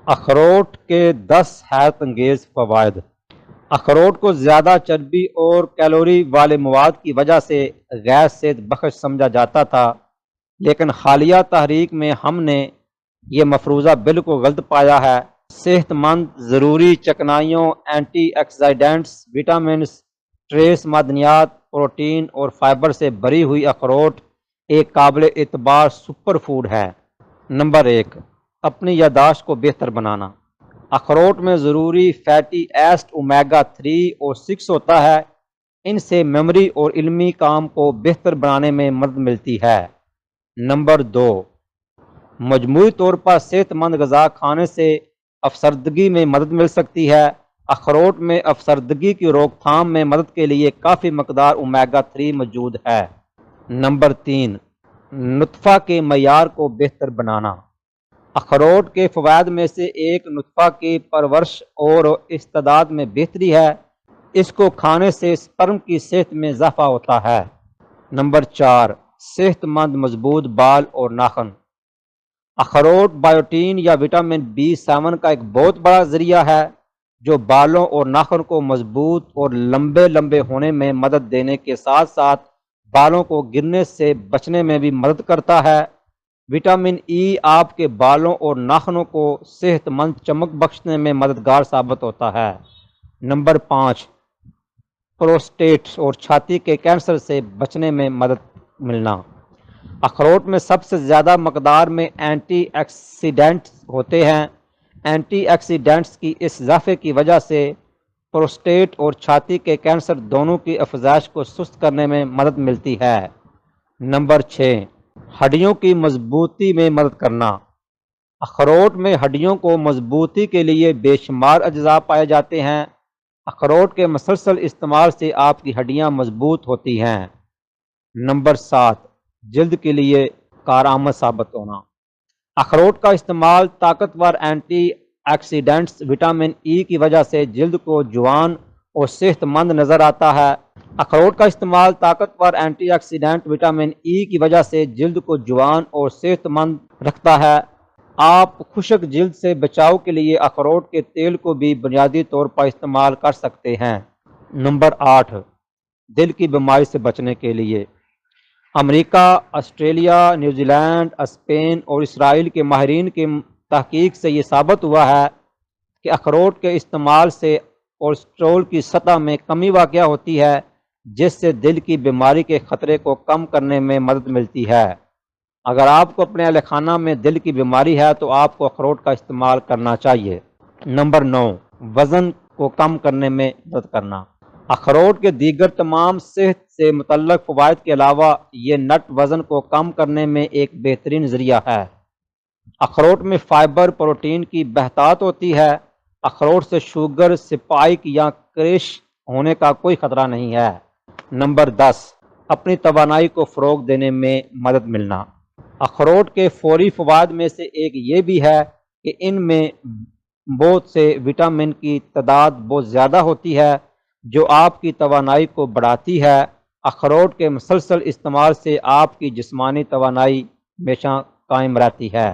اخروٹ کے 10 حیرت انگیز فوائد۔ اخروٹ کو زیادہ چربی اور کیلوری والے مواد کی وجہ سے غیر صحت بخش سمجھا جاتا تھا، لیکن حالیہ تحقیق میں ہم نے یہ مفروضہ بالکل غلط پایا ہے۔ صحت مند، ضروری چکنائیوں، اینٹی آکسیڈینٹس، وٹامنس، ٹریس معدنیات، پروٹین اور فائبر سے بھری ہوئی اخروٹ ایک قابل اعتبار سپر فوڈ ہے۔ نمبر 1، اپنی یادداشت کو بہتر بنانا۔ اخروٹ میں ضروری فیٹی ایسڈ اومیگا 3 اور 6 ہوتا ہے۔ ان سے میموری اور علمی کام کو بہتر بنانے میں مدد ملتی ہے۔ نمبر 2، مجموعی طور پر صحت مند غذا کھانے سے افسردگی میں مدد مل سکتی ہے۔ اخروٹ میں افسردگی کی روک تھام میں مدد کے لیے کافی مقدار اومیگا 3 موجود ہے۔ نمبر 3، نطفہ کے معیار کو بہتر بنانا۔ اخروٹ کے فوائد میں سے ایک نطفہ کی پرورش اور استعداد میں بہتری ہے۔ اس کو کھانے سے سپرم کی صحت میں اضافہ ہوتا ہے۔ نمبر 4، صحت مند مضبوط بال اور ناخن۔ اخروٹ بائیوٹین یا وٹامن B7 کا ایک بہت بڑا ذریعہ ہے، جو بالوں اور ناخن کو مضبوط اور لمبے ہونے میں مدد دینے کے ساتھ ساتھ بالوں کو گرنے سے بچنے میں بھی مدد کرتا ہے۔ وٹامن ای آپ کے بالوں اور ناخنوں کو صحت مند چمک بخشنے میں مددگار ثابت ہوتا ہے۔ نمبر 5، پروسٹیٹ اور چھاتی کے کینسر سے بچنے میں مدد ملنا۔ اخروٹ میں سب سے زیادہ مقدار میں اینٹی آکسیڈینٹس ہوتے ہیں۔ اینٹی آکسیڈینٹس کی اس اضافے کی وجہ سے پروسٹیٹ اور چھاتی کے کینسر دونوں کی افزائش کو سست کرنے میں مدد ملتی ہے۔ نمبر 6، ہڈیوں کی مضبوطی میں مدد کرنا۔ اخروٹ میں ہڈیوں کو مضبوطی کے لیے بے شمار اجزاء پائے جاتے ہیں۔ اخروٹ کے مسلسل استعمال سے آپ کی ہڈیاں مضبوط ہوتی ہیں۔ نمبر 7، جلد کے لیے کارآمد ثابت ہونا۔ اخروٹ کا استعمال طاقتور اینٹی آکسیڈینٹس وٹامن ای کی وجہ سے جلد کو جوان اور صحت مند نظر آتا ہے۔ اخروٹ کا استعمال طاقتور اینٹی آکسیڈینٹ وٹامن ای کی وجہ سے جلد کو جوان اور صحت مند رکھتا ہے۔ آپ خشک جلد سے بچاؤ کے لیے اخروٹ کے تیل کو بھی بنیادی طور پر استعمال کر سکتے ہیں۔ نمبر 8، دل کی بیماری سے بچنے کے لیے۔ امریکہ، آسٹریلیا، نیوزی لینڈ، اسپین اور اسرائیل کے ماہرین کی تحقیق سے یہ ثابت ہوا ہے کہ اخروٹ کے استعمال سے کولیسٹرول کی سطح میں کمی واقع ہوتی ہے، جس سے دل کی بیماری کے خطرے کو کم کرنے میں مدد ملتی ہے۔ اگر آپ کو اپنے اہل خانہ میں دل کی بیماری ہے تو آپ کو اخروٹ کا استعمال کرنا چاہیے۔ نمبر 9، وزن کو کم کرنے میں مدد کرنا۔ اخروٹ کے دیگر تمام صحت سے متعلق فوائد کے علاوہ یہ نٹ وزن کو کم کرنے میں ایک بہترین ذریعہ ہے۔ اخروٹ میں فائبر، پروٹین کی بہتات ہوتی ہے۔ اخروٹ سے شوگر سپائک یا کریش ہونے کا کوئی خطرہ نہیں ہے۔ نمبر 10، اپنی توانائی کو فروغ دینے میں مدد ملنا۔ اخروٹ کے فوری فوائد میں سے ایک یہ بھی ہے کہ ان میں بہت سے وٹامن کی تعداد بہت زیادہ ہوتی ہے، جو آپ کی توانائی کو بڑھاتی ہے۔ اخروٹ کے مسلسل استعمال سے آپ کی جسمانی توانائی ہمیشہ قائم رہتی ہے۔